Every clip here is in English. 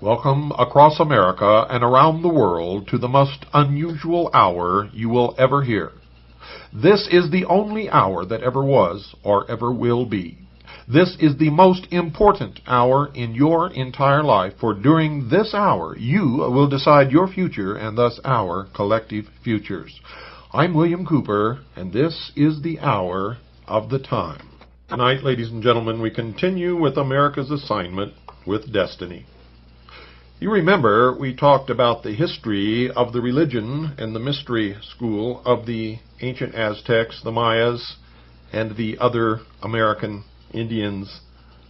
Welcome across America and around the world to the most unusual hour you will ever hear. This is the only hour that ever was or ever will be. This is the most important hour in your entire life, for during this hour you will decide your future and thus our collective futures. I'm William Cooper, and this is the hour of the time. Tonight, ladies and gentlemen, we continue with America's assignment with destiny. You remember we talked about the history of the religion and the mystery school of the ancient Aztecs, the Mayas, and the other American Indians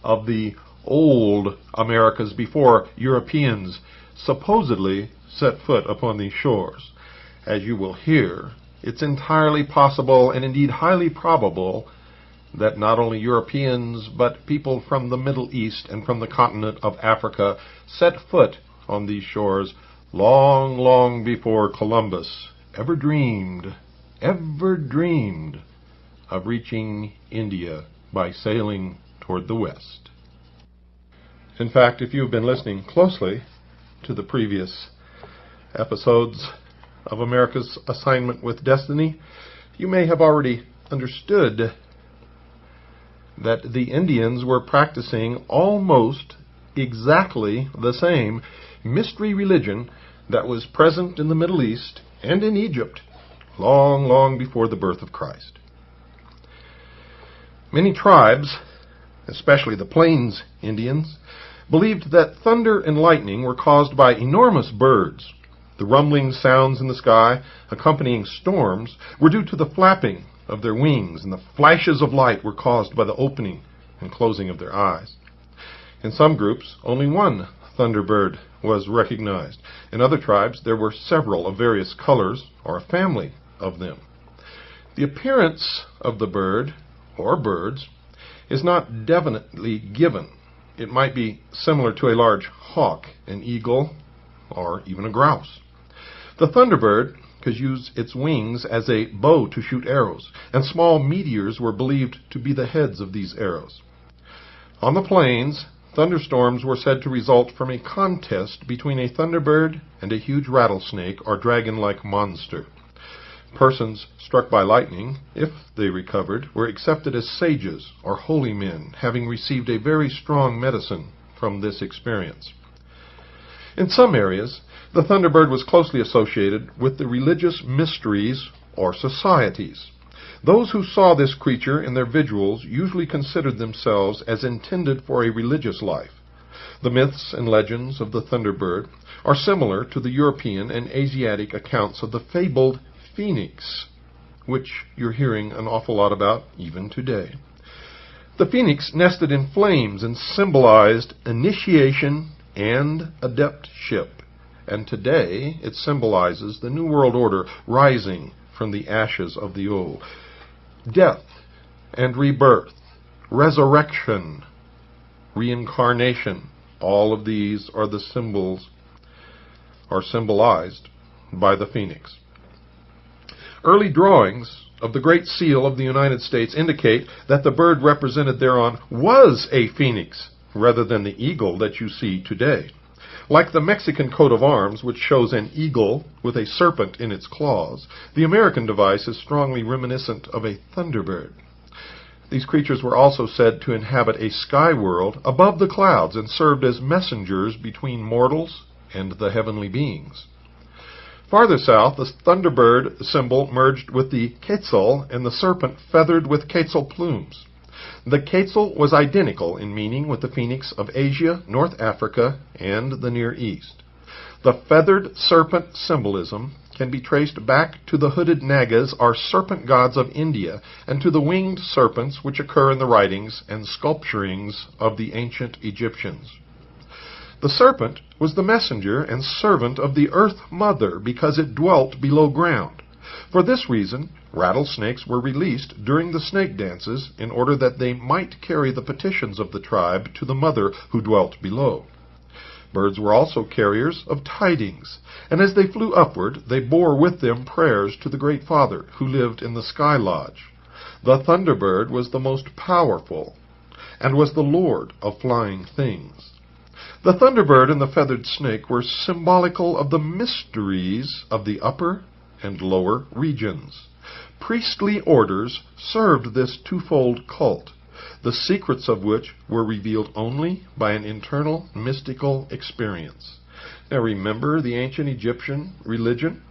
of the old Americas before Europeans supposedly set foot upon these shores. As you will hear, it's entirely possible and indeed highly probable that not only Europeans but people from the Middle East and from the continent of Africa set foot on these shores long, long before Columbus ever dreamed of reaching India by sailing toward the west. In fact, if you've been listening closely to the previous episodes of America's Assignment with Destiny, you may have already understood that the Indians were practicing almost exactly the same mystery religion that was present in the Middle East and in Egypt long, long before the birth of Christ. Many tribes, especially the Plains Indians, believed that thunder and lightning were caused by enormous birds. The rumbling sounds in the sky accompanying storms were due to the flapping of their wings, and the flashes of light were caused by the opening and closing of their eyes. In some groups, only one thunderbird was recognized. In other tribes, there were several of various colors, or a family of them. The appearance of the bird or birds is not definitely given. It might be similar to a large hawk, an eagle, or even a grouse. The thunderbird could use its wings as a bow to shoot arrows, and small meteors were believed to be the heads of these arrows. On the plains, thunderstorms were said to result from a contest between a thunderbird and a huge rattlesnake or dragon-like monster. Persons struck by lightning, if they recovered, were accepted as sages or holy men, having received a very strong medicine from this experience. In some areas, the thunderbird was closely associated with the religious mysteries or societies. Those who saw this creature in their vigils usually considered themselves as intended for a religious life. The myths and legends of the thunderbird are similar to the European and Asiatic accounts of the fabled phoenix, which you're hearing an awful lot about even today. The phoenix nested in flames and symbolized initiation and adeptship, and today it symbolizes the New World Order rising from the ashes of the old. Death and rebirth, resurrection, reincarnation, all of these are the symbols, are symbolized by the phoenix. Early drawings of the Great Seal of the United States indicate that the bird represented thereon was a phoenix rather than the eagle that you see today. Like the Mexican coat of arms, which shows an eagle with a serpent in its claws, the American device is strongly reminiscent of a thunderbird. These creatures were also said to inhabit a sky world above the clouds and served as messengers between mortals and the heavenly beings. Farther south, the thunderbird symbol merged with the quetzal and the serpent feathered with quetzal plumes. The quetzal was identical in meaning with the phoenix of Asia, North Africa, and the Near East. The feathered serpent symbolism can be traced back to the hooded nagas, or serpent gods of India, and to the winged serpents which occur in the writings and sculpturings of the ancient Egyptians. The serpent was the messenger and servant of the Earth Mother because it dwelt below ground. For this reason, rattlesnakes were released during the snake dances in order that they might carry the petitions of the tribe to the mother who dwelt below. Birds were also carriers of tidings, and as they flew upward, they bore with them prayers to the Great Father who lived in the Sky Lodge. The thunderbird was the most powerful, and was the lord of flying things. The thunderbird and the feathered snake were symbolical of the mysteries of the upper and lower regions. Priestly orders served this twofold cult, the secrets of which were revealed only by an internal mystical experience. Now remember the ancient Egyptian religion?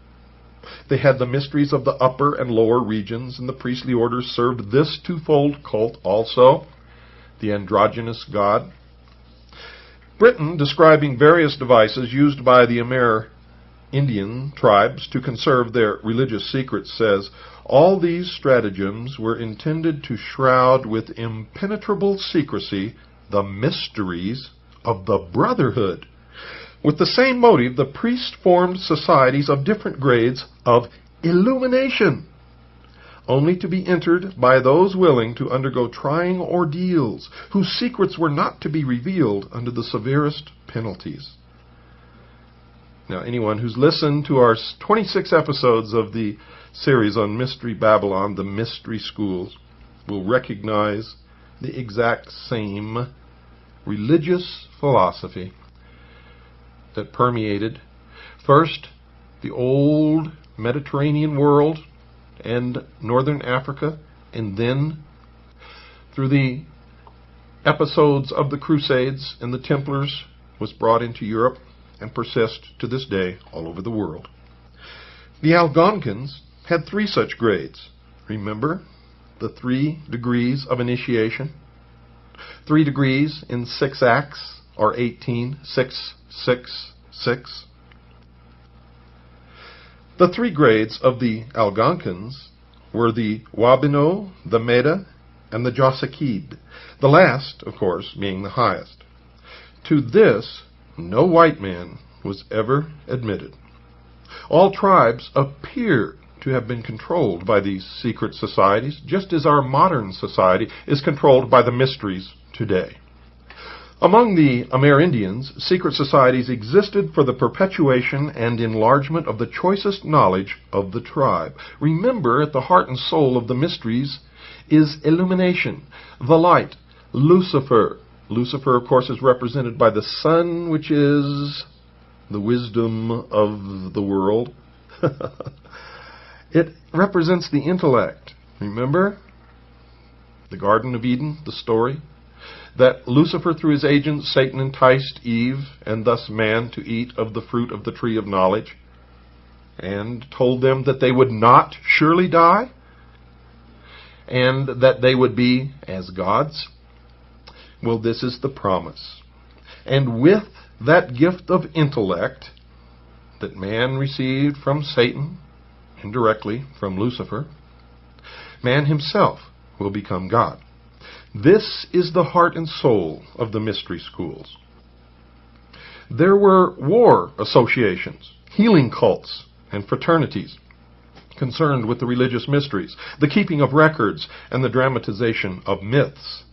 They had the mysteries of the upper and lower regions, and the priestly orders served this twofold cult also, the androgynous god. Britain, describing various devices used by the Amerindian tribes to conserve their religious secrets, says, all these stratagems were intended to shroud with impenetrable secrecy the mysteries of the brotherhood. With the same motive, the priests formed societies of different grades of illumination, only to be entered by those willing to undergo trying ordeals, whose secrets were not to be revealed under the severest penalties. Now, anyone who's listened to our 26 episodes of the series on Mystery Babylon, the Mystery Schools, will recognize the exact same religious philosophy that permeated first the old Mediterranean world and northern Africa, and then through the episodes of the Crusades and the Templars was brought into Europe and persists to this day all over the world. The Algonquins had 3 such grades. Remember the 3 degrees of initiation? 3 degrees in 6 acts, or 18, 6, 6, 6. The 3 grades of the Algonquins were the Wabino, the Meda, and the Josekid, the last, of course, being the highest. To this, no white man was ever admitted. All tribes appear to have been controlled by these secret societies, just as our modern society is controlled by the mysteries today. Among the Amerindians, secret societies existed for the perpetuation and enlargement of the choicest knowledge of the tribe. Remember, at the heart and soul of the mysteries is illumination, the light, Lucifer. Lucifer, of course, is represented by the sun, which is the wisdom of the world. It represents the intellect. Remember the Garden of Eden, the story? That Lucifer, through his agent Satan, enticed Eve and thus man to eat of the fruit of the tree of knowledge and told them that they would not surely die and that they would be as gods. Well, this is the promise. And with that gift of intellect that man received from Satan, indirectly from Lucifer, man himself will become God. This is the heart and soul of the mystery schools. There were war associations, healing cults, and fraternities concerned with the religious mysteries, the keeping of records, and the dramatization of myths.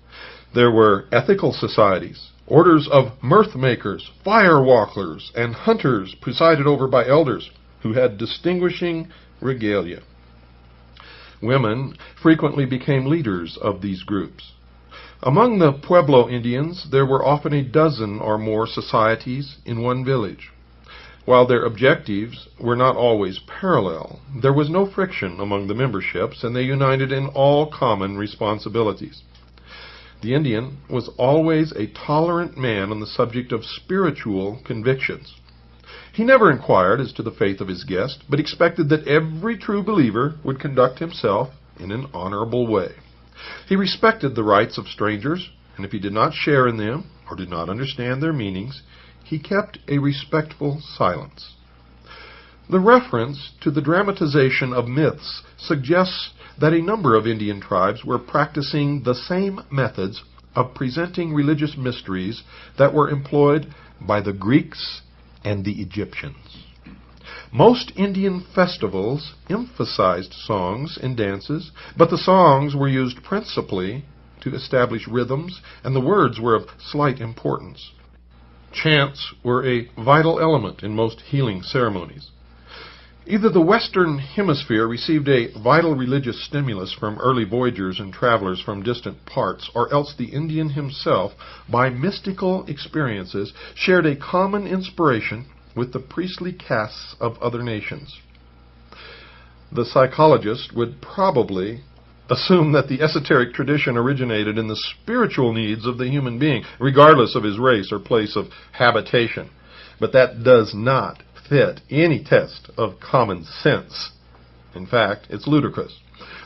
There were ethical societies, orders of mirth makers, fire walkers, and hunters presided over by elders who had distinguishing regalia. Women frequently became leaders of these groups. Among the Pueblo Indians, there were often a dozen or more societies in one village. While their objectives were not always parallel, there was no friction among the memberships, and they united in all common responsibilities. The Indian was always a tolerant man on the subject of spiritual convictions. He never inquired as to the faith of his guest, but expected that every true believer would conduct himself in an honorable way. He respected the rights of strangers, and if he did not share in them or did not understand their meanings, he kept a respectful silence. The reference to the dramatization of myths suggests that a number of Indian tribes were practicing the same methods of presenting religious mysteries that were employed by the Greeks and the Egyptians. Most Indian festivals emphasized songs and dances, but the songs were used principally to establish rhythms, and the words were of slight importance. Chants were a vital element in most healing ceremonies. Either the Western Hemisphere received a vital religious stimulus from early voyagers and travelers from distant parts, or else the Indian himself, by mystical experiences, shared a common inspiration with the priestly castes of other nations. The psychologist would probably assume that the esoteric tradition originated in the spiritual needs of the human being, regardless of his race or place of habitation. But that does not fit any test of common sense. In fact, it's ludicrous.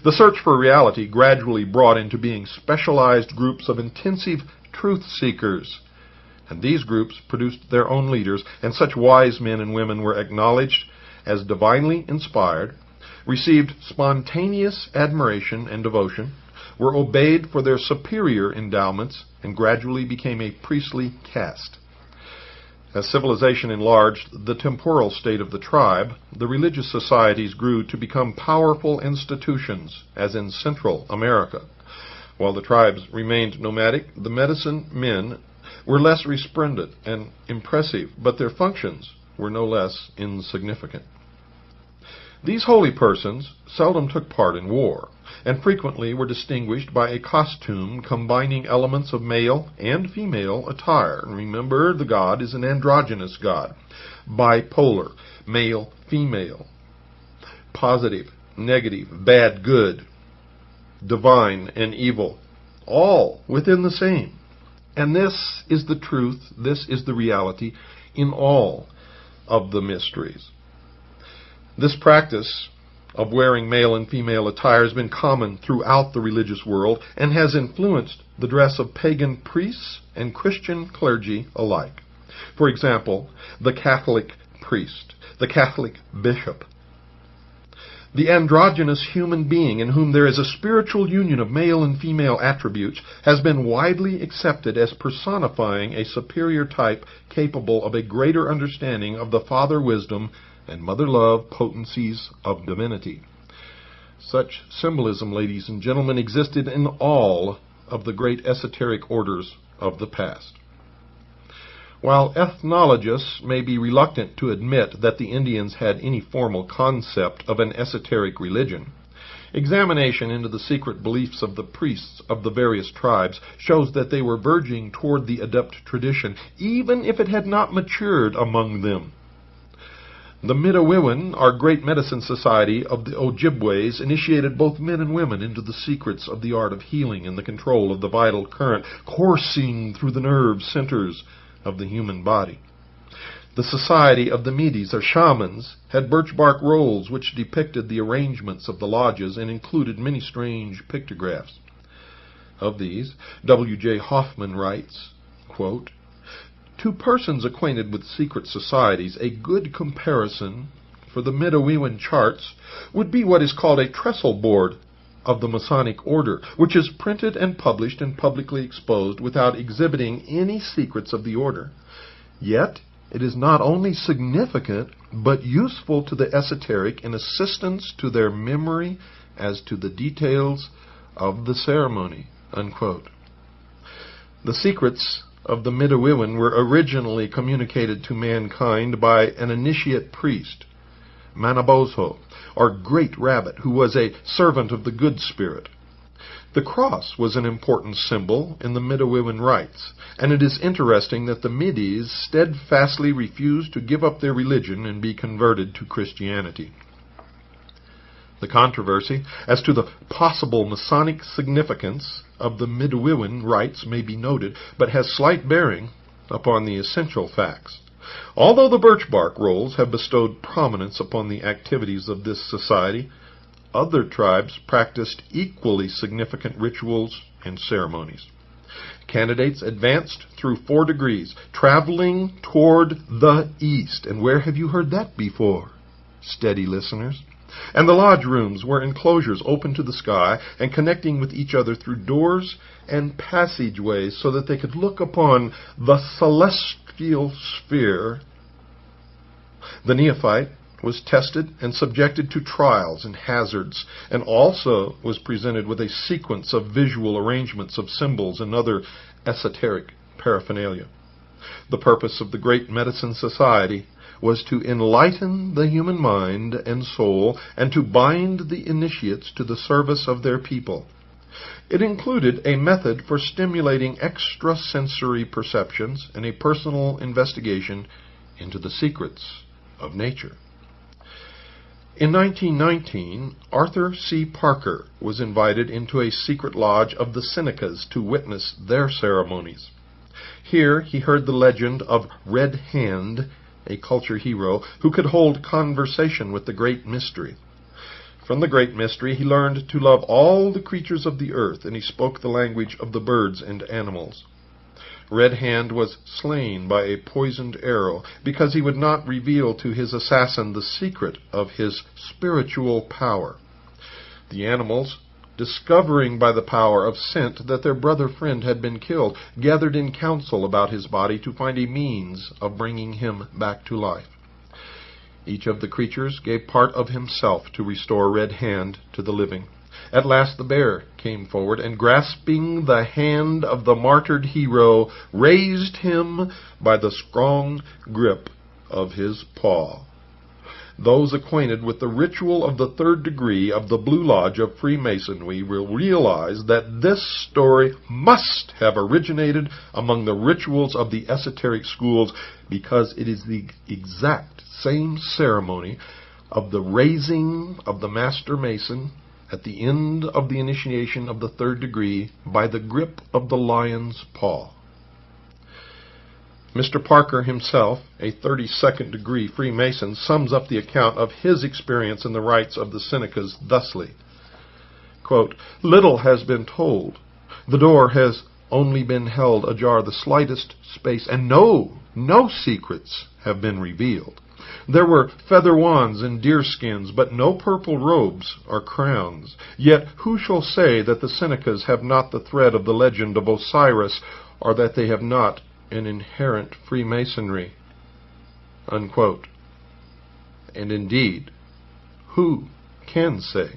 The search for reality gradually brought into being specialized groups of intensive truth seekers. And these groups produced their own leaders, and such wise men and women were acknowledged as divinely inspired, received spontaneous admiration and devotion, were obeyed for their superior endowments, and gradually became a priestly caste. As civilization enlarged the temporal state of the tribe, the religious societies grew to become powerful institutions, as in Central America. While the tribes remained nomadic, the medicine men were less resplendent and impressive, but their functions were no less insignificant. These holy persons seldom took part in war, and frequently were distinguished by a costume combining elements of male and female attire. Remember, the god is an androgynous god. Bipolar, male, female. Positive, negative, bad, good. Divine and evil. All within the same. And this is the truth, this is the reality in all of the mysteries. This practice of wearing male and female attire has been common throughout the religious world and has influenced the dress of pagan priests and Christian clergy alike. For example, the Catholic priest, the Catholic bishop. The androgynous human being, in whom there is a spiritual union of male and female attributes, has been widely accepted as personifying a superior type capable of a greater understanding of the father wisdom and mother love potencies of divinity. Such symbolism, ladies and gentlemen, existed in all of the great esoteric orders of the past. While ethnologists may be reluctant to admit that the Indians had any formal concept of an esoteric religion, examination into the secret beliefs of the priests of the various tribes shows that they were verging toward the adept tradition, even if it had not matured among them. The Midewiwin, our great medicine society of the Ojibways, initiated both men and women into the secrets of the art of healing and the control of the vital current coursing through the nerve centers of the human body. The Society of the Medes, or shamans, had birch bark rolls which depicted the arrangements of the lodges and included many strange pictographs. Of these, W.J. Hoffman writes, quote, "To persons acquainted with secret societies, a good comparison for the Midewiwin charts would be what is called a trestle board of the Masonic order, which is printed and published and publicly exposed without exhibiting any secrets of the order. Yet it is not only significant, but useful to the esoteric in assistance to their memory as to the details of the ceremony." Unquote. The secrets of the Midewiwin were originally communicated to mankind by an initiate priest, Manabozho, or Great Rabbit, who was a servant of the Good Spirit. The cross was an important symbol in the Midewiwin rites, and it is interesting that the Medes steadfastly refused to give up their religion and be converted to Christianity. The controversy as to the possible Masonic significance of the Midewiwin rites may be noted, but has slight bearing upon the essential facts. Although the birch bark rolls have bestowed prominence upon the activities of this society, other tribes practiced equally significant rituals and ceremonies. Candidates advanced through 4 degrees, traveling toward the east. And where have you heard that before, steady listeners? And the lodge rooms were enclosures open to the sky and connecting with each other through doors and passageways so that they could look upon the celestial sphere. The neophyte was tested and subjected to trials and hazards, and also was presented with a sequence of visual arrangements of symbols and other esoteric paraphernalia. The purpose of the Great Medicine Society was to enlighten the human mind and soul and to bind the initiates to the service of their people. It included a method for stimulating extrasensory perceptions and a personal investigation into the secrets of nature. In 1919, Arthur C. Parker was invited into a secret lodge of the Senecas to witness their ceremonies. Here he heard the legend of Red Hand, a culture hero who could hold conversation with the Great Mystery. From the Great Mystery he learned to love all the creatures of the earth, and he spoke the language of the birds and animals. Red Hand was slain by a poisoned arrow because he would not reveal to his assassin the secret of his spiritual power. The animals, discovering by the power of scent that their brother friend had been killed, gathered in council about his body to find a means of bringing him back to life. Each of the creatures gave part of himself to restore Red Hand to the living. At last the bear came forward, and grasping the hand of the martyred hero, raised him by the strong grip of his paw. Those acquainted with the ritual of the third degree of the Blue Lodge of Freemasonry will realize that this story must have originated among the rituals of the esoteric schools, because it is the exact same ceremony of the raising of the Master Mason at the end of the initiation of the third degree by the grip of the lion's paw. Mr. Parker himself, a 32nd degree Freemason, sums up the account of his experience in the rites of the Senecas thusly, quote, "Little has been told. The door has only been held ajar the slightest space, and no secrets have been revealed. There were feather wands and deerskins, but no purple robes or crowns. Yet who shall say that the Senecas have not the thread of the legend of Osiris, or that they have not an inherent Freemasonry?" Unquote. And indeed, who can say?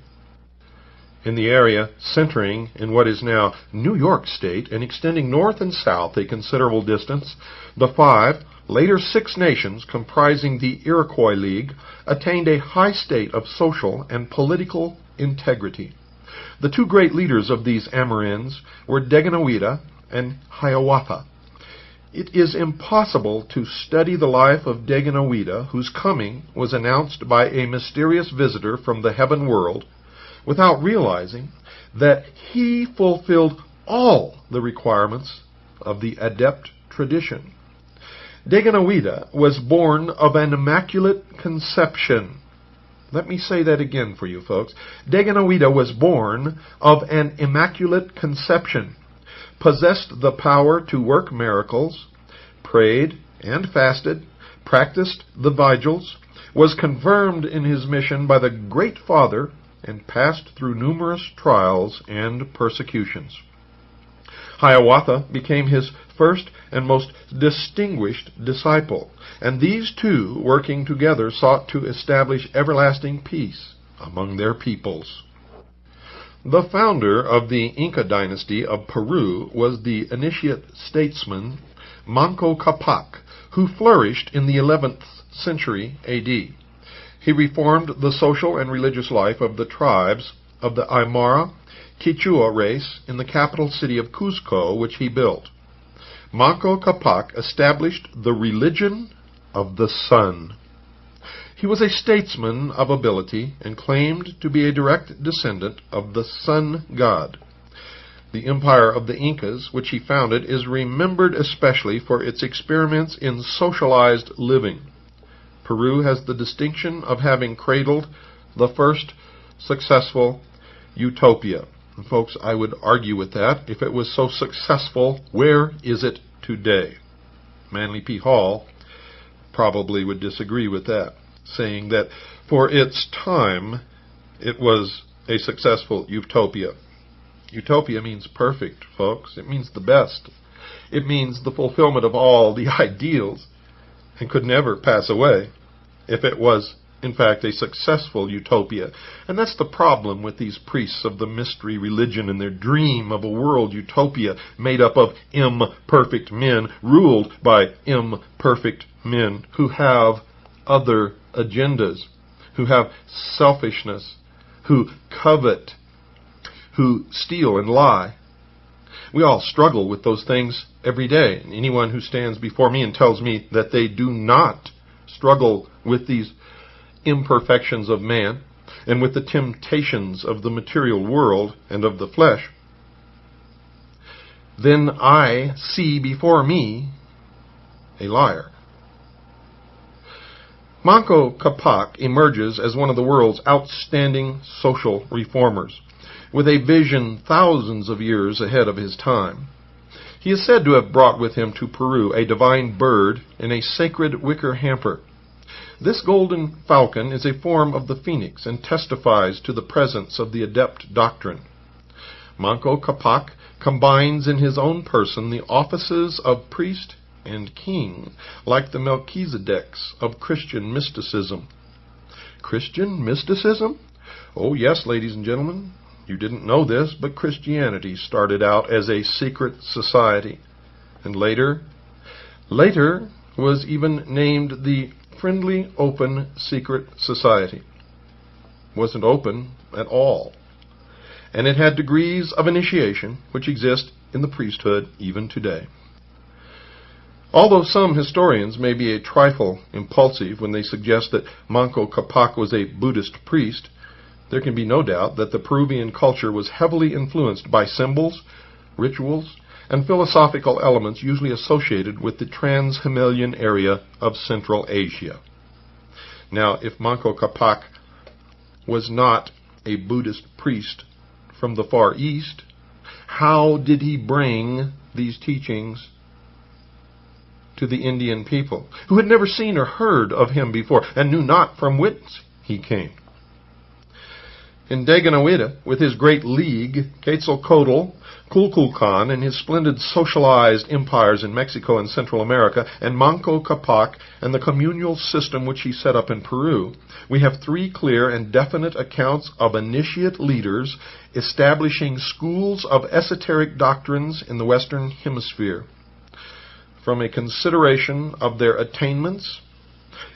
In the area centering in what is now New York State and extending north and south a considerable distance, the 5, later 6 nations comprising the Iroquois League attained a high state of social and political integrity. The 2 great leaders of these Amerinds were Daganoweda and Hiawatha. It is impossible to study the life of Daganoweda, whose coming was announced by a mysterious visitor from the heaven world, without realizing that he fulfilled all the requirements of the adept tradition. Daganoweda was born of an immaculate conception. Let me say that again for you folks. Daganoweda was born of an immaculate conception, possessed the power to work miracles, prayed and fasted, practiced the vigils, was confirmed in his mission by the Great Father, and passed through numerous trials and persecutions. Hiawatha became his first and most distinguished disciple, and these 2, working together, sought to establish everlasting peace among their peoples. The founder of the Inca dynasty of Peru was the initiate statesman Manco Capac, who flourished in the 11th century A.D. He reformed the social and religious life of the tribes of the Aymara Quichua race in the capital city of Cuzco, which he built. Manco Capac established the religion of the sun. He was a statesman of ability and claimed to be a direct descendant of the sun god. The empire of the Incas, which he founded, is remembered especially for its experiments in socialized living. Peru has the distinction of having cradled the first successful utopia. And folks, I would argue with that. If it was so successful, where is it today? Manly P. Hall probably would disagree with that, saying that for its time it was a successful utopia. Utopia means perfect, folks. It means the best. It means the fulfillment of all the ideals, and could never pass away if it was, in fact, a successful utopia. And that's the problem with these priests of the mystery religion and their dream of a world utopia made up of imperfect men, ruled by imperfect men who have other agendas, who have selfishness, who covet, who steal and lie. We all struggle with those things every day. And anyone who stands before me and tells me that they do not struggle with these imperfections of man and with the temptations of the material world and of the flesh, then I see before me a liar. Manco Capac emerges as one of the world's outstanding social reformers, with a vision thousands of years ahead of his time. He is said to have brought with him to Peru a divine bird in a sacred wicker hamper. This golden falcon is a form of the phoenix and testifies to the presence of the adept doctrine. Manco Capac combines in his own person the offices of priest and king, like the Melchizedeks of Christian mysticism. Christian mysticism? Oh yes, ladies and gentlemen, you didn't know this, but Christianity started out as a secret society, and later was even named the Friendly Open Secret Society. It wasn't open at all, and it had degrees of initiation which exist in the priesthood even today. Although some historians may be a trifle impulsive when they suggest that Manco Capac was a Buddhist priest, there can be no doubt that the Peruvian culture was heavily influenced by symbols, rituals, and philosophical elements usually associated with the Trans-Himalayan area of Central Asia. Now, if Manco Capac was not a Buddhist priest from the Far East, how did he bring these teachings to the Indian people, who had never seen or heard of him before and knew not from whence he came? In Daganoweda, with his great league, Quetzalcoatl, Kukulkan, and his splendid socialized empires in Mexico and Central America, and Manco Capac and the communal system which he set up in Peru, we have three clear and definite accounts of initiate leaders establishing schools of esoteric doctrines in the Western Hemisphere. From a consideration of their attainments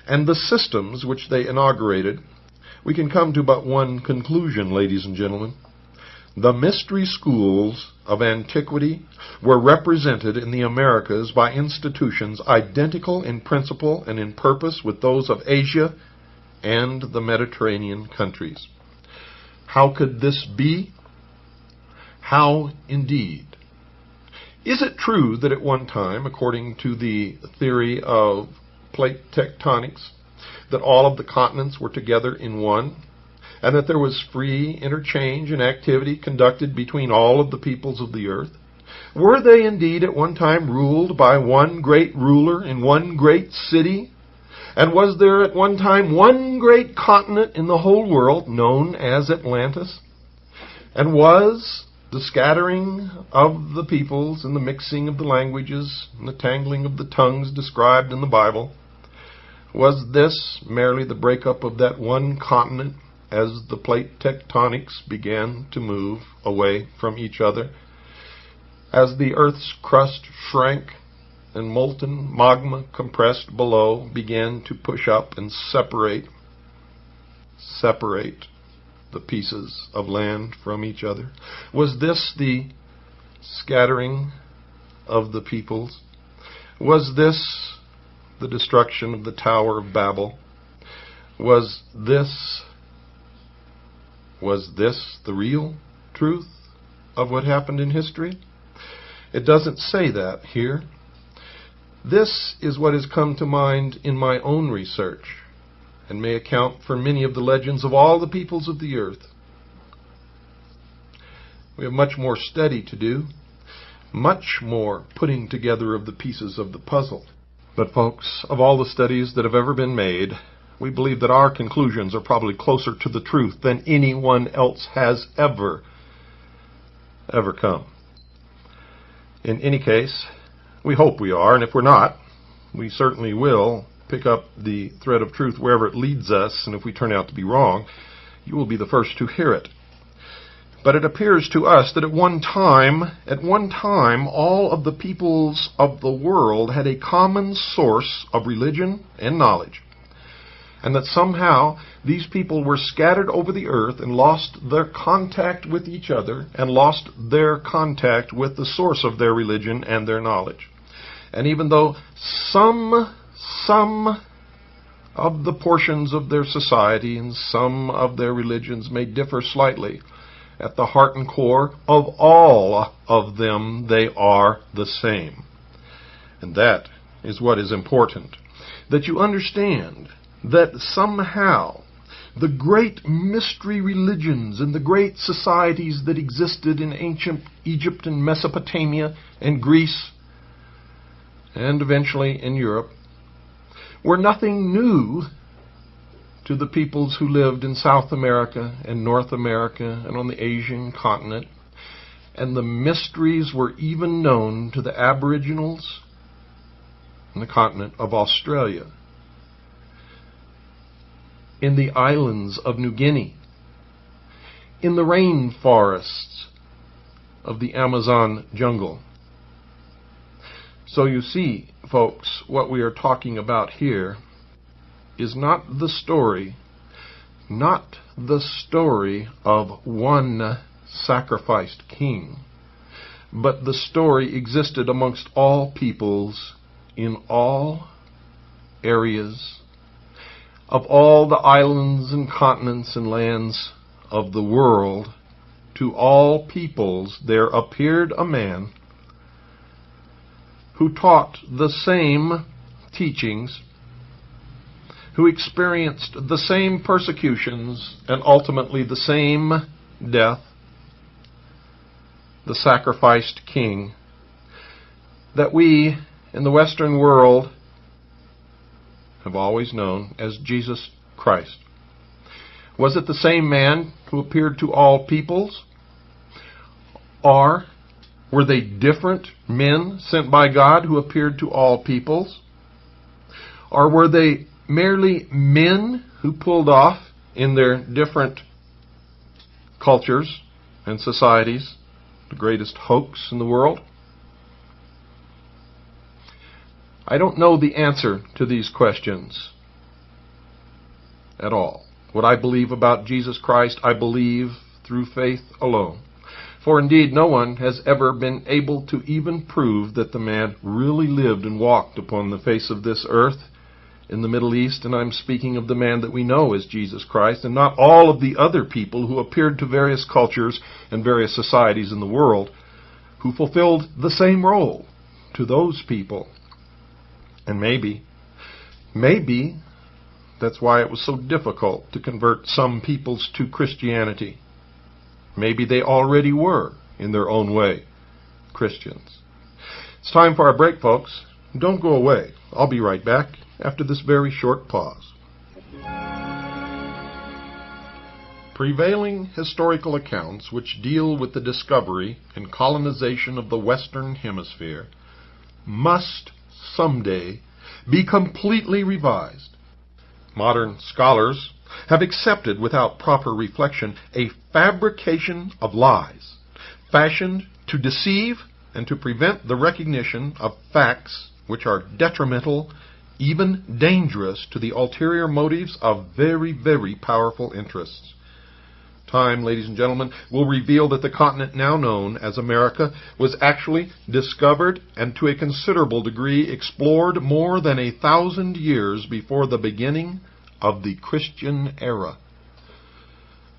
and the systems which they inaugurated, we can come to but one conclusion, ladies and gentlemen. The mystery schools of antiquity were represented in the Americas by institutions identical in principle and in purpose with those of Asia and the Mediterranean countries. How could this be? How indeed? Is it true that at one time, according to the theory of plate tectonics, that all of the continents were together in one, and that there was free interchange and activity conducted between all of the peoples of the earth? Were they indeed at one time ruled by one great ruler in one great city? And was there at one time one great continent in the whole world known as Atlantis? And was the scattering of the peoples and the mixing of the languages and the tangling of the tongues described in the Bible, was this merely the breakup of that one continent as the plate tectonics began to move away from each other, as the Earth's crust shrank and molten magma compressed below began to push up and separate the pieces of land from each other? Was this the scattering of the peoples? Was this the destruction of the Tower of Babel? Was this the real truth of what happened in history? It doesn't say that here. This is what has come to mind in my own research, and may account for many of the legends of all the peoples of the earth. We have much more study to do, much more putting together of the pieces of the puzzle. But folks, of all the studies that have ever been made, we believe that our conclusions are probably closer to the truth than anyone else has ever come. In any case, we hope we are, and if we're not, we certainly will pick up the thread of truth wherever it leads us, and if we turn out to be wrong, you will be the first to hear it. But it appears to us that at one time, all of the peoples of the world had a common source of religion and knowledge. and that somehow these people were scattered over the earth and lost their contact with each other and lost their contact with the source of their religion and their knowledge. And even though some of the portions of their society and some of their religions may differ slightly, at the heart and core of all of them they are the same. And that is what is important, that you understand that somehow the great mystery religions and the great societies that existed in ancient Egypt and Mesopotamia and Greece and eventually in Europe were nothing new to the peoples who lived in South America and North America and on the Asian continent. And the mysteries were even known to the Aboriginals in the continent of Australia, in the islands of New Guinea, in the rainforests of the Amazon jungle. So you see, folks, what we are talking about here is not the story of one sacrificed king, but the story existed amongst all peoples in all areas of all the islands and continents and lands of the world. To all peoples there appeared a man who taught the same teachings, who experienced the same persecutions and ultimately the same death, the sacrificed king, that we in the Western world have always known as Jesus Christ. Was it the same man who appeared to all peoples? Or were they different men sent by God who appeared to all peoples? Or were they merely men who pulled off in their different cultures and societies the greatest hoax in the world? I don't know the answer to these questions at all. What I believe about Jesus Christ, I believe through faith alone. For indeed, no one has ever been able to even prove that the man really lived and walked upon the face of this earth in the Middle East, and I'm speaking of the man that we know as Jesus Christ, and not all of the other people who appeared to various cultures and various societies in the world, who fulfilled the same role to those people. And maybe that's why it was so difficult to convert some peoples to Christianity. Maybe they already were, in their own way, Christians. It's time for our break, folks. Don't go away. I'll be right back after this very short pause. Prevailing historical accounts which deal with the discovery and colonization of the Western Hemisphere must someday be completely revised. Modern scholars have accepted without proper reflection a fabrication of lies, fashioned to deceive and to prevent the recognition of facts which are detrimental, even dangerous to the ulterior motives of very, very powerful interests. Time, ladies and gentlemen, will reveal that the continent now known as America was actually discovered and to a considerable degree explored more than 1,000 years before the beginning of the Christian era.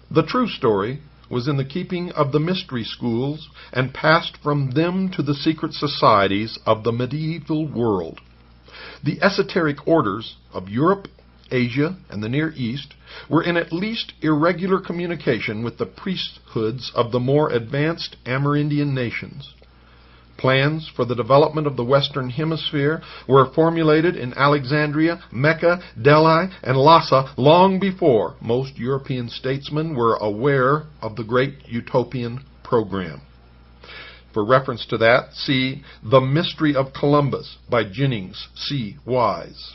The true story was in the keeping of the mystery schools and passed from them to the secret societies of the medieval world. The esoteric orders of Europe, Asia, and the Near East were in at least irregular communication with the priesthoods of the more advanced Amerindian nations. Plans for the development of the Western Hemisphere were formulated in Alexandria, Mecca, Delhi, and Lhasa long before most European statesmen were aware of the great utopian program. For reference to that, see The Mystery of Columbus by Jennings C. Wise.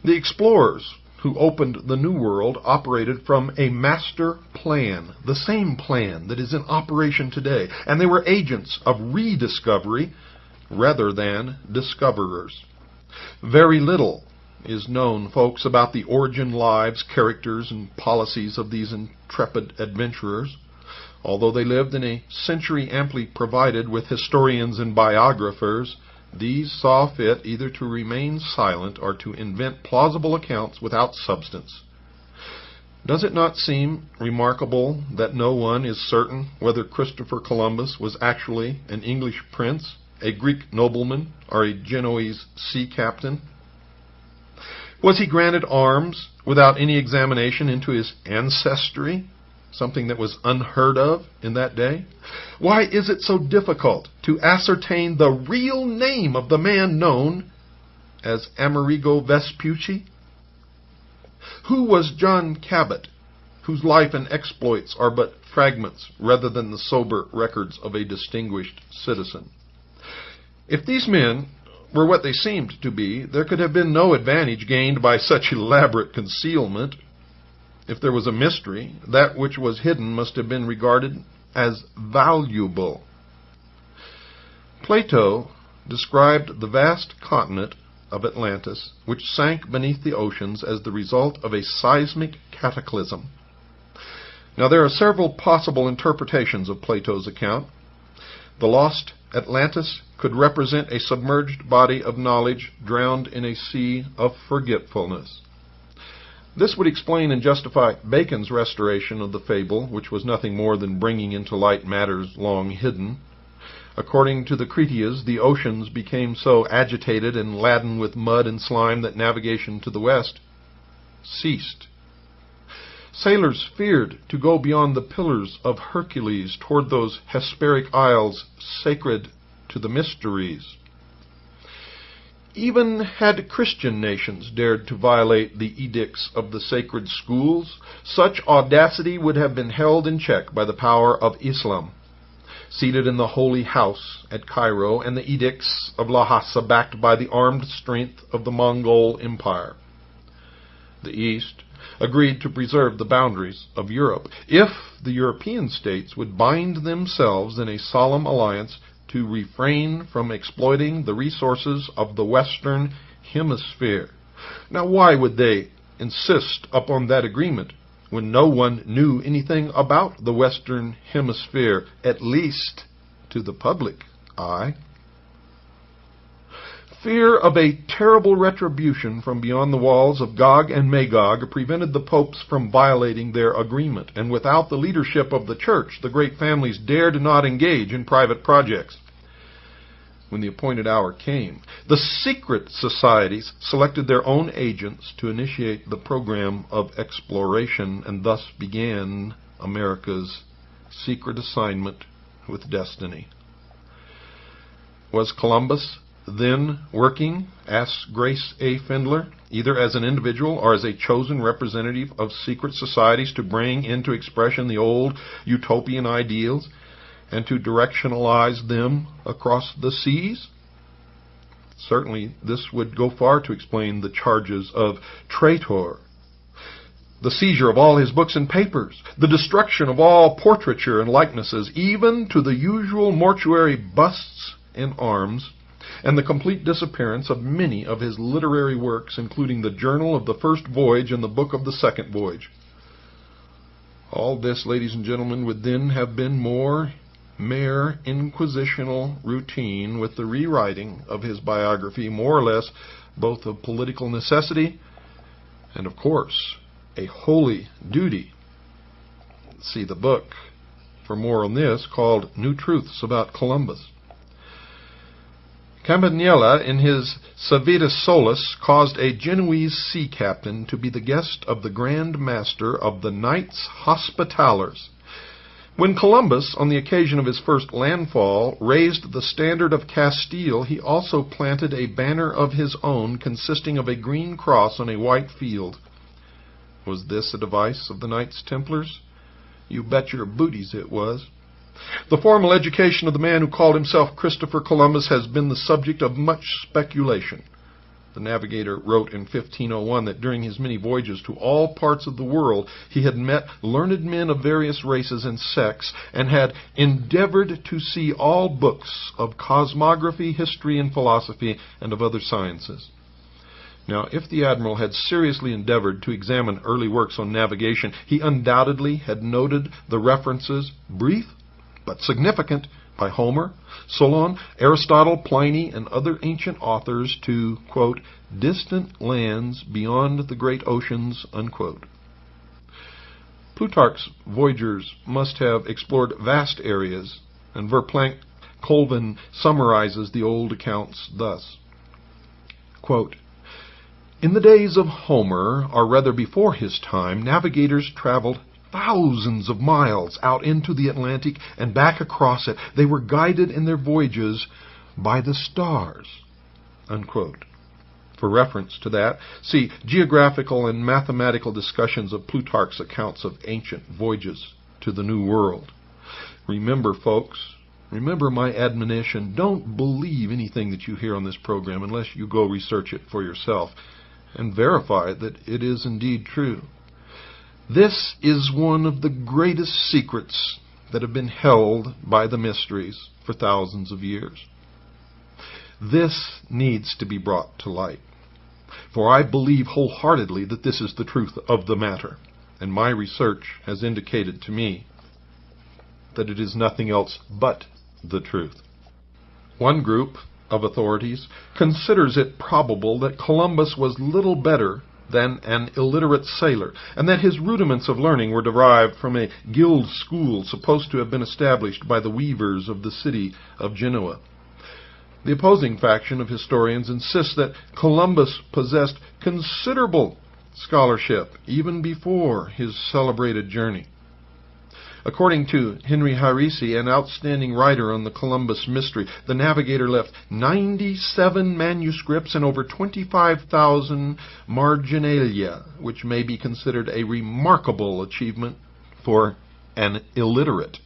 The explorers who opened the New World operated from a master plan, the same plan that is in operation today, and they were agents of rediscovery rather than discoverers. Very little is known, folks, about the origin, lives, characters, and policies of these intrepid adventurers. Although they lived in a century amply provided with historians and biographers, these saw fit either to remain silent or to invent plausible accounts without substance. Does it not seem remarkable that no one is certain whether Christopher Columbus was actually an English prince, a Greek nobleman, or a Genoese sea captain? Was he granted arms without any examination into his ancestry, something that was unheard of in that day? Why is it so difficult to ascertain the real name of the man known as Amerigo Vespucci? Who was John Cabot, whose life and exploits are but fragments rather than the sober records of a distinguished citizen? If these men were what they seemed to be, there could have been no advantage gained by such elaborate concealment. If there was a mystery, that which was hidden must have been regarded as valuable. Plato described the vast continent of Atlantis, which sank beneath the oceans as the result of a seismic cataclysm. Now, there are several possible interpretations of Plato's account. The lost Atlantis could represent a submerged body of knowledge drowned in a sea of forgetfulness. This would explain and justify Bacon's restoration of the fable, which was nothing more than bringing into light matters long hidden. According to the Critias, the oceans became so agitated and laden with mud and slime that navigation to the west ceased. Sailors feared to go beyond the Pillars of Hercules toward those Hesperic isles sacred to the mysteries. Even had Christian nations dared to violate the edicts of the sacred schools, such audacity would have been held in check by the power of Islam, seated in the Holy House at Cairo, and the edicts of Lhasa backed by the armed strength of the Mongol Empire. The East agreed to preserve the boundaries of Europe if the European states would bind themselves in a solemn alliance to refrain from exploiting the resources of the Western Hemisphere. Now, why would they insist upon that agreement when no one knew anything about the Western Hemisphere, at least to the public eye? Fear of a terrible retribution from beyond the walls of Gog and Magog prevented the popes from violating their agreement, and without the leadership of the church, the great families dared not engage in private projects. When the appointed hour came, the secret societies selected their own agents to initiate the program of exploration, and thus began America's secret assignment with destiny. Was Columbus then working, asks Grace A. Findler, either as an individual or as a chosen representative of secret societies to bring into expression the old utopian ideals and to directionalize them across the seas? Certainly this would go far to explain the charges of traitor, the seizure of all his books and papers, the destruction of all portraiture and likenesses, even to the usual mortuary busts and arms, and the complete disappearance of many of his literary works, including the Journal of the First Voyage and the Book of the Second Voyage. All this, ladies and gentlemen, would then have been mere inquisitional routine, with the rewriting of his biography more or less both of political necessity and, of course, a holy duty. See the book for more on this, called New Truths About Columbus. Campanella, in his Civitas Solis, caused a Genoese sea captain to be the guest of the Grand Master of the Knights Hospitallers. When Columbus, on the occasion of his first landfall, raised the standard of Castile, he also planted a banner of his own consisting of a green cross on a white field. Was this a device of the Knights Templars? You bet your booties it was. The formal education of the man who called himself Christopher Columbus has been the subject of much speculation. The navigator wrote in 1501 that during his many voyages to all parts of the world he had met learned men of various races and sects, and had endeavored to see all books of cosmography, history, and philosophy, and of other sciences. Now, if the admiral had seriously endeavored to examine early works on navigation, he undoubtedly had noted the references, brief but significant, by Homer, Solon, Aristotle, Pliny, and other ancient authors to, quote, distant lands beyond the great oceans, unquote. Plutarch's voyagers must have explored vast areas, and Verplanck Colvin summarizes the old accounts thus, quote, in the days of Homer, or rather before his time, navigators traveled thousands of miles out into the Atlantic and back across it. They were guided in their voyages by the stars, unquote. For reference to that, see geographical and mathematical discussions of Plutarch's accounts of ancient voyages to the New World. Remember, folks, remember my admonition, don't believe anything that you hear on this program unless you go research it for yourself and verify that it is indeed true. This is one of the greatest secrets that have been held by the mysteries for thousands of years. This needs to be brought to light, for I believe wholeheartedly that this is the truth of the matter, and my research has indicated to me that it is nothing else but the truth. One group of authorities considers it probable that Columbus was little better than an illiterate sailor, and that his rudiments of learning were derived from a guild school supposed to have been established by the weavers of the city of Genoa. The opposing faction of historians insists that Columbus possessed considerable scholarship even before his celebrated journey. According to Henry Harisi, an outstanding writer on the Columbus mystery, the navigator left 97 manuscripts and over 25,000 marginalia, which may be considered a remarkable achievement for an illiterate.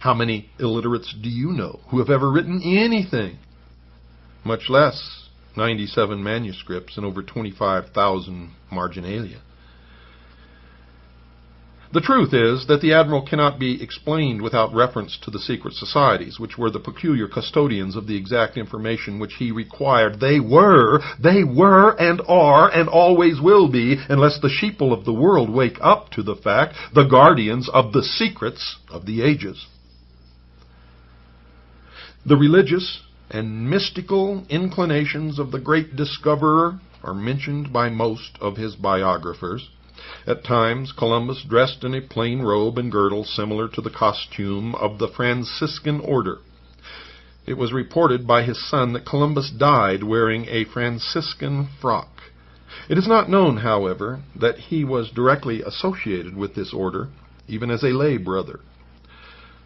How many illiterates do you know who have ever written anything? Much less 97 manuscripts and over 25,000 marginalia. The truth is that the admiral cannot be explained without reference to the secret societies, which were the peculiar custodians of the exact information which he required. They were, and are, and always will be, unless the sheeple of the world wake up to the fact, the guardians of the secrets of the ages. The religious and mystical inclinations of the great discoverer are mentioned by most of his biographers. At times, Columbus dressed in a plain robe and girdle similar to the costume of the Franciscan order. It was reported by his son that Columbus died wearing a Franciscan frock. It is not known, however, that he was directly associated with this order, even as a lay brother.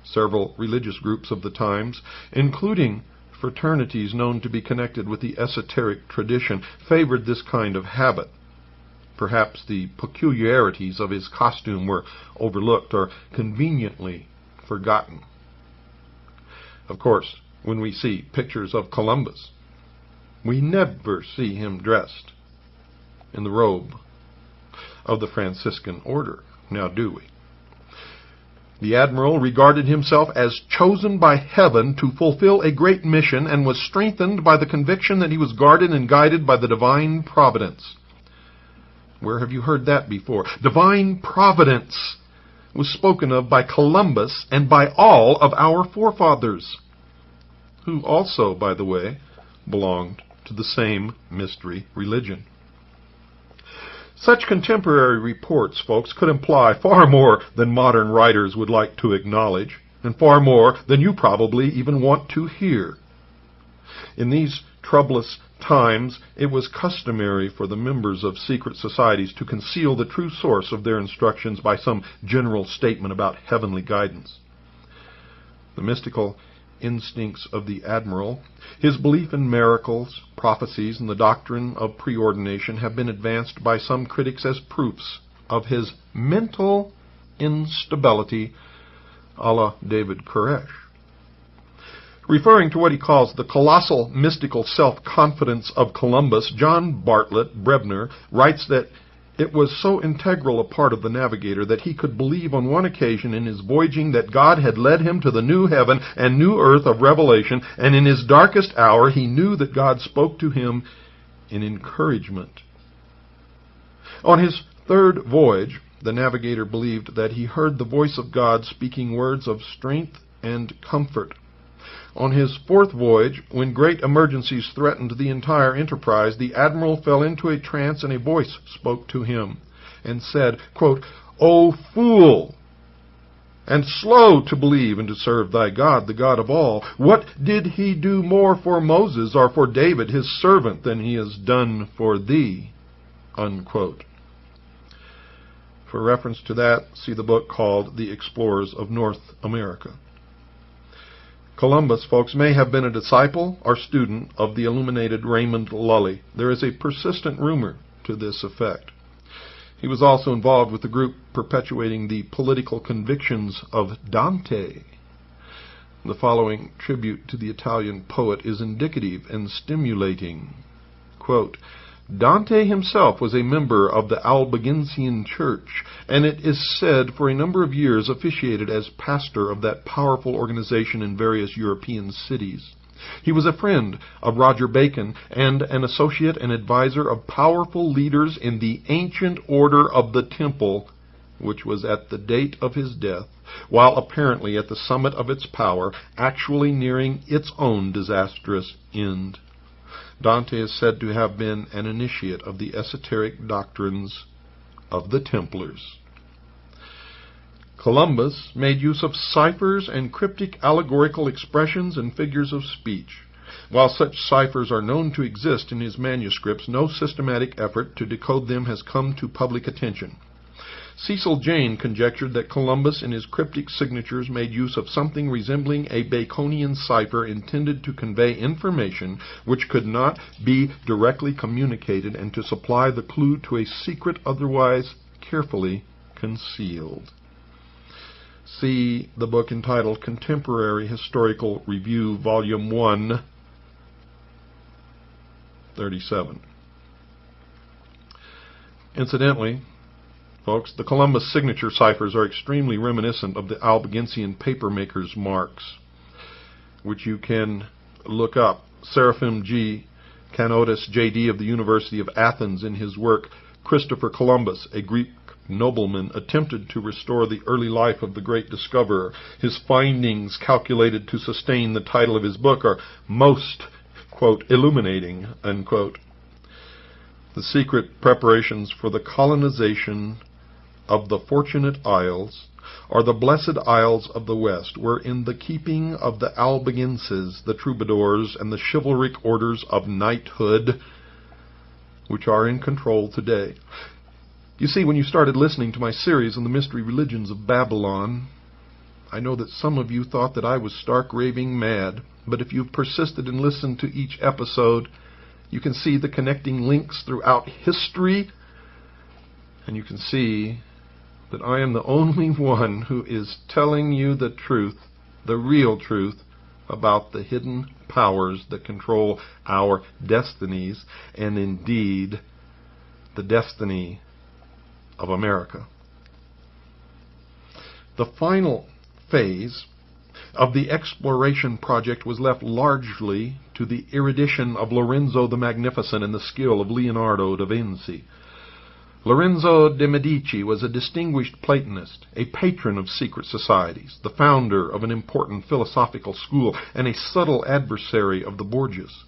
Several religious groups of the times, including fraternities known to be connected with the esoteric tradition, favored this kind of habit. Perhaps the peculiarities of his costume were overlooked or conveniently forgotten. Of course, when we see pictures of Columbus, we never see him dressed in the robe of the Franciscan order, now do we? The admiral regarded himself as chosen by heaven to fulfill a great mission and was strengthened by the conviction that he was guarded and guided by the divine providence. Where have you heard that before? Divine providence was spoken of by Columbus and by all of our forefathers, who also, by the way, belonged to the same mystery religion. Such contemporary reports, folks, could imply far more than modern writers would like to acknowledge, and far more than you probably even want to hear. In these troublous times, it was customary for the members of secret societies to conceal the true source of their instructions by some general statement about heavenly guidance. The mystical instincts of the admiral, his belief in miracles, prophecies, and the doctrine of preordination have been advanced by some critics as proofs of his mental instability, a la David Koresh. Referring to what he calls the colossal mystical self-confidence of Columbus, John Bartlett Brebner writes that it was so integral a part of the navigator that he could believe on one occasion in his voyaging that God had led him to the new heaven and new earth of revelation, and in his darkest hour he knew that God spoke to him in encouragement. On his third voyage, the navigator believed that he heard the voice of God speaking words of strength and comfort. On his fourth voyage, when great emergencies threatened the entire enterprise, the admiral fell into a trance, and a voice spoke to him and said, quote, "O fool, and slow to believe and to serve thy God, the God of all, what did he do more for Moses or for David, his servant, than he has done for thee?" Unquote. For reference to that, see the book called The Explorers of North America. Columbus, folks, may have been a disciple or student of the illuminated Raymond Lully. There is a persistent rumor to this effect. He was also involved with the group perpetuating the political convictions of Dante. The following tribute to the Italian poet is indicative and stimulating. Quote, "Dante himself was a member of the Albigensian Church, and it is said for a number of years officiated as pastor of that powerful organization in various European cities. He was a friend of Roger Bacon and an associate and advisor of powerful leaders in the ancient order of the Temple, which was at the date of his death, while apparently at the summit of its power, actually nearing its own disastrous end. Dante is said to have been an initiate of the esoteric doctrines of the Templars." Columbus made use of ciphers and cryptic allegorical expressions and figures of speech. While such ciphers are known to exist in his manuscripts, no systematic effort to decode them has come to public attention. Cecil Jane conjectured that Columbus in his cryptic signatures made use of something resembling a Baconian cipher intended to convey information which could not be directly communicated and to supply the clue to a secret otherwise carefully concealed. See the book entitled Contemporary Historical Review, Volume 1, 37. Incidentally, folks, the Columbus signature ciphers are extremely reminiscent of the Albigensian papermakers' marks, which you can look up. Seraphim G. Canotis, J.D. of the University of Athens, in his work Christopher Columbus, a Greek nobleman, attempted to restore the early life of the great discoverer. His findings, calculated to sustain the title of his book, are most, quote, illuminating, unquote. The secret preparations for the colonization of the Fortunate Isles, or the Blessed Isles of the West, were in the keeping of the Albigenses, the troubadours, and the chivalric orders of knighthood, which are in control today. You see, when you started listening to my series on the mystery religions of Babylon, I know that some of you thought that I was stark raving mad, but if you've persisted and listened to each episode, you can see the connecting links throughout history, and you can see that I am the only one who is telling you the truth, the real truth, about the hidden powers that control our destinies, and indeed the destiny of America. The final phase of the exploration project was left largely to the erudition of Lorenzo the Magnificent and the skill of Leonardo da Vinci. Lorenzo de' Medici was a distinguished Platonist, a patron of secret societies, the founder of an important philosophical school, and a subtle adversary of the Borgias.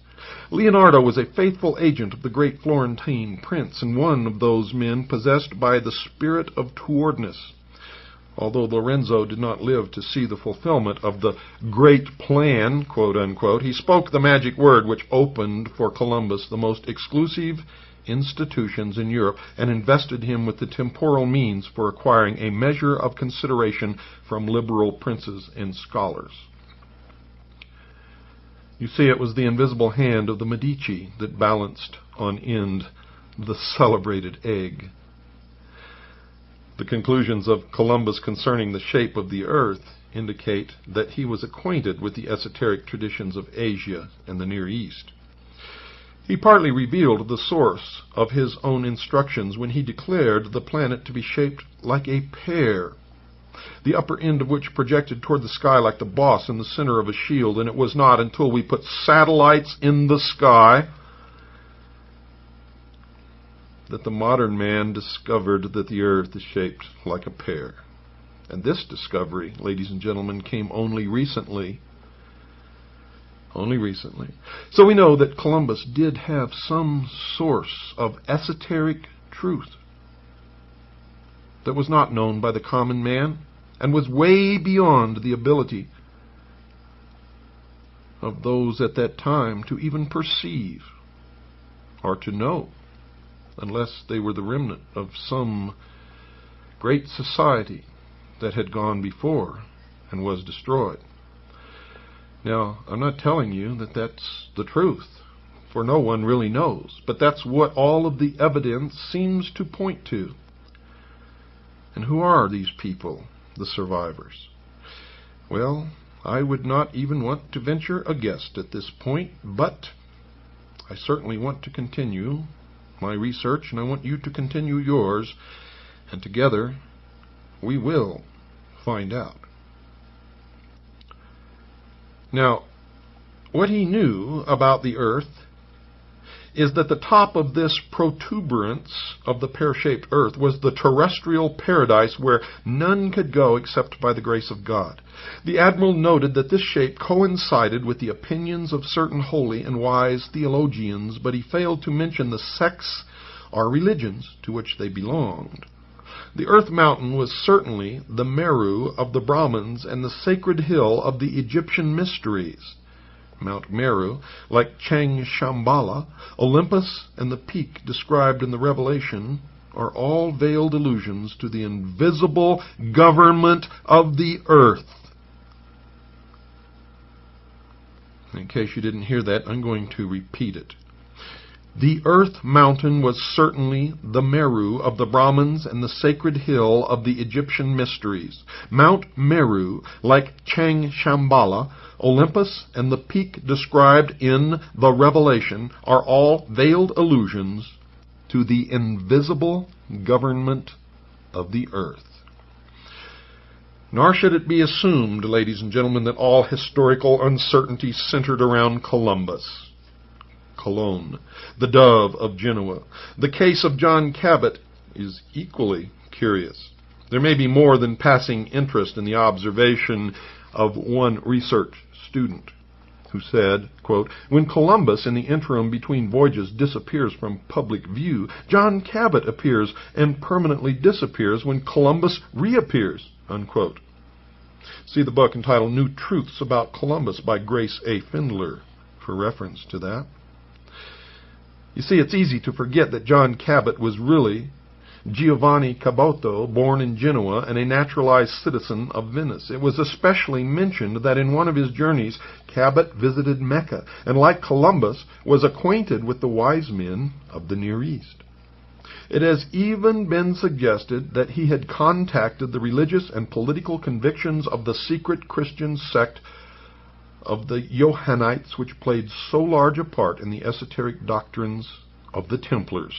Leonardo was a faithful agent of the great Florentine prince, and one of those men possessed by the spirit of towardness. Although Lorenzo did not live to see the fulfillment of the great plan, quote unquote, he spoke the magic word which opened for Columbus the most exclusive institutions in Europe and invested him with the temporal means for acquiring a measure of consideration from liberal princes and scholars. You see, it was the invisible hand of the Medici that balanced on end the celebrated egg. The conclusions of Columbus concerning the shape of the earth indicate that he was acquainted with the esoteric traditions of Asia and the Near East. He partly revealed the source of his own instructions when he declared the planet to be shaped like a pear, the upper end of which projected toward the sky like the boss in the center of a shield, and it was not until we put satellites in the sky that the modern man discovered that the earth is shaped like a pear. And this discovery, ladies and gentlemen, came only recently. Only recently. So we know that Columbus did have some source of esoteric truth that was not known by the common man and was way beyond the ability of those at that time to even perceive or to know, unless they were the remnant of some great society that had gone before and was destroyed. Now, I'm not telling you that that's the truth, for no one really knows, but that's what all of the evidence seems to point to. And who are these people, the survivors? Well, I would not even want to venture a guess at this point, but I certainly want to continue my research, and I want you to continue yours, and together we will find out. Now, what he knew about the earth is that the top of this protuberance of the pear-shaped earth was the terrestrial paradise where none could go except by the grace of God. The admiral noted that this shape coincided with the opinions of certain holy and wise theologians, but he failed to mention the sects or religions to which they belonged. The earth mountain was certainly the Meru of the Brahmins and the sacred hill of the Egyptian mysteries. Mount Meru, like Chang Shambhala, Olympus, and the peak described in the Revelation are all veiled allusions to the invisible government of the earth. In case you didn't hear that, I'm going to repeat it. The earth mountain was certainly the Meru of the Brahmins and the sacred hill of the Egyptian mysteries. Mount Meru, like Chang Shambhala, Olympus, and the peak described in the Revelation are all veiled allusions to the invisible government of the earth. Nor should it be assumed, ladies and gentlemen, that all historical uncertainty centered around Columbus. Cologne, the dove of Genoa. The case of John Cabot is equally curious. There may be more than passing interest in the observation of one research student who said, quote, "When Columbus in the interim between voyages disappears from public view, John Cabot appears and permanently disappears when Columbus reappears," unquote. See the book entitled New Truths About Columbus by Grace A. Findler for reference to that. You see, it's easy to forget that John Cabot was really Giovanni Caboto, born in Genoa and a naturalized citizen of Venice. It was especially mentioned that in one of his journeys, Cabot visited Mecca, and like Columbus, was acquainted with the wise men of the Near East. It has even been suggested that he had contacted the religious and political convictions of the secret Christian sect of the Johannites, which played so large a part in the esoteric doctrines of the Templars.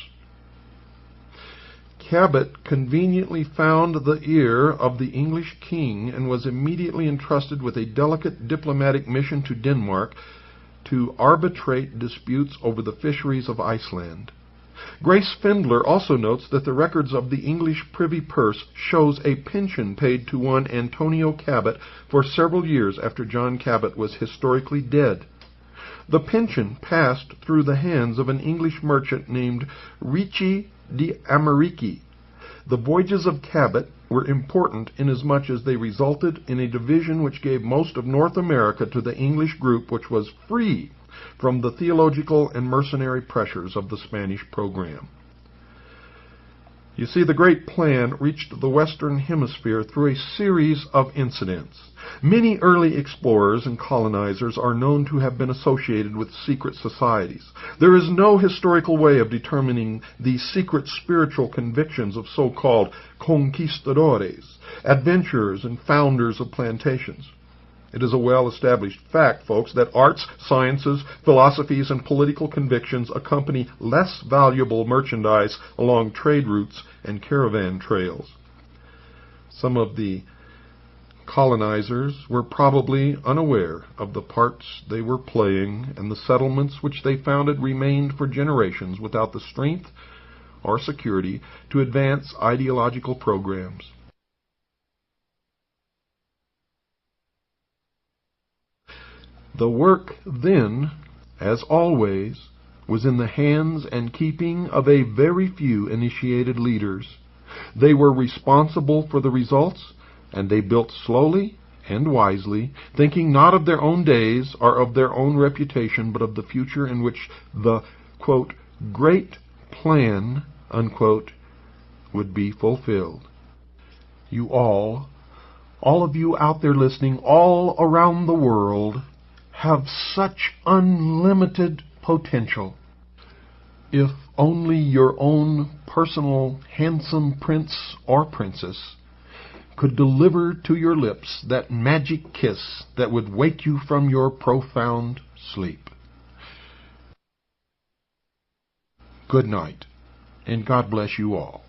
Cabot conveniently found the ear of the English king and was immediately entrusted with a delicate diplomatic mission to Denmark to arbitrate disputes over the fisheries of Iceland. Grace Findler also notes that the records of the English privy purse shows a pension paid to one Antonio Cabot for several years after John Cabot was historically dead. The pension passed through the hands of an English merchant named Ricci di Americi. The voyages of Cabot were important inasmuch as they resulted in a division which gave most of North America to the English group, which was free from the theological and mercenary pressures of the Spanish program. You see, the great plan reached the Western Hemisphere through a series of incidents. Many early explorers and colonizers are known to have been associated with secret societies. There is no historical way of determining the secret spiritual convictions of so-called conquistadores, adventurers and founders of plantations. It is a well-established fact, folks, that arts, sciences, philosophies, and political convictions accompany less valuable merchandise along trade routes and caravan trails. Some of the colonizers were probably unaware of the parts they were playing, and the settlements which they founded remained for generations without the strength or security to advance ideological programs. The work then, as always, was in the hands and keeping of a very few initiated leaders. They were responsible for the results, and they built slowly and wisely, thinking not of their own days or of their own reputation, but of the future in which the, quote, great plan, unquote, would be fulfilled. You all of you out there listening, all around the world, have such unlimited potential. If only your own personal handsome prince or princess could deliver to your lips that magic kiss that would wake you from your profound sleep. Good night, and God bless you all.